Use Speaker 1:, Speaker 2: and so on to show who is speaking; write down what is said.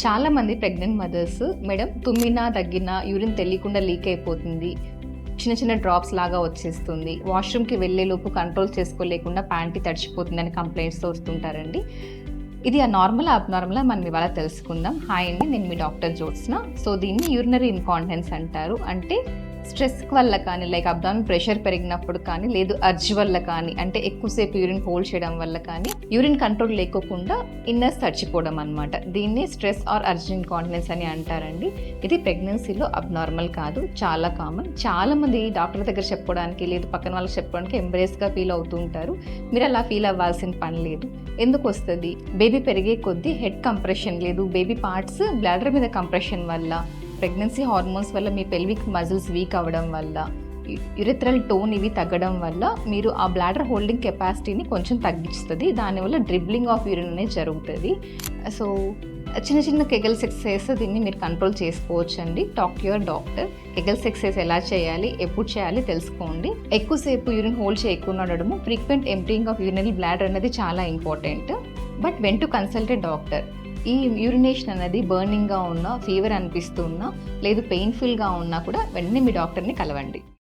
Speaker 1: చాలామంది pregnant mothers madam తుమ్మినా దగ్గినా urine తెలియకుండా leak అయిపోతుంది, చిన్న చిన్న డ్రాప్స్ లాగా వచ్చేస్తుంది, వాష్రూమ్కి వెళ్ళేలోపు కంట్రోల్ చేసుకోలేకుండా ప్యాంటీ తడిచిపోతుంది అని కంప్లైంట్స్తో వస్తుంటారండి. ఇది నార్మల్ అబ్నార్మల్ మనం ఇవాళ తెలుసుకుందాం. హాయ్ అండి, నేను మీ డాక్టర్ జ్యోత్స్న. సో దీన్ని యూరినరీ ఇన్కాంటినెన్స్ అంటారు. అంటే స్ట్రెస్ వల్ల కానీ, లైక్ అబ్డామిన్ ప్రెషర్ పెరిగినప్పుడు కానీ, లేదు అర్జ్ వల్ల కానీ, అంటే ఎక్కువసేపు యూరిన్ హోల్డ్ చేయడం వల్ల కానీ యూరిన్ కంట్రోల్ లేకోకుండా ఇన్నర్స్ తడిచిపోవడం అనమాట. దీన్ని స్ట్రెస్ ఆర్ అర్జ్ ఇన్కాంటినెన్స్ అని అంటారండి. ఇది ప్రెగ్నెన్సీలో అబ్నార్మల్ కాదు, చాలా కామన్. చాలామంది డాక్టర్ దగ్గర చెప్పుకోవడానికి, లేదు పక్కన వాళ్ళకి చెప్పుకోవడానికి ఎంబ్రేస్గా ఫీల్ అవుతూ ఉంటారు. మీరు అలా ఫీల్ అవ్వాల్సిన పని లేదు. ఎందుకు వస్తుంది? బేబీ పెరిగే కొద్దీ హెడ్ కంప్రెషన్, లేదు బేబీ పార్ట్స్ బ్లాడర్ మీద కంప్రెషన్ వల్ల, ప్రెగ్నెన్సీ హార్మోన్స్ వల్ల, మీ పెల్విక్ మజిల్స్ వీక్ అవ్వడం వల్ల, యురెథ్రల్ టోన్ ఇవి తగ్గడం వల్ల మీరు ఆ బ్లాడర్ హోల్డింగ్ కెపాసిటీని కొంచెం తగ్గిస్తుంది. దానివల్ల డ్రిబ్లింగ్ ఆఫ్ యూరిన్ అనేది జరుగుతుంది. సో చిన్న చిన్న కెగల్స్ ఎక్సర్సైజ్ దీన్ని మీరు కంట్రోల్ చేసుకోవచ్చు అండి. Talk to your doctor. Kegels exercise ఎలా చేయాలి, ఎప్పుడు చేయాలి తెలుసుకోండి. ఎక్కువసేపు యూరిన్ హోల్డ్ చేయకుండా ఉండడము, frequent emptying of urinary bladder అనేది చాలా important. But when to consult a doctor. ఈ యూరినేషన్ అనేది బర్నింగ్గా ఉన్నా, ఫీవర్ అనిపిస్తున్నా, లేదు పెయిన్ఫుల్గా ఉన్నా కూడా వెంటనే మీ డాక్టర్ని కలవండి.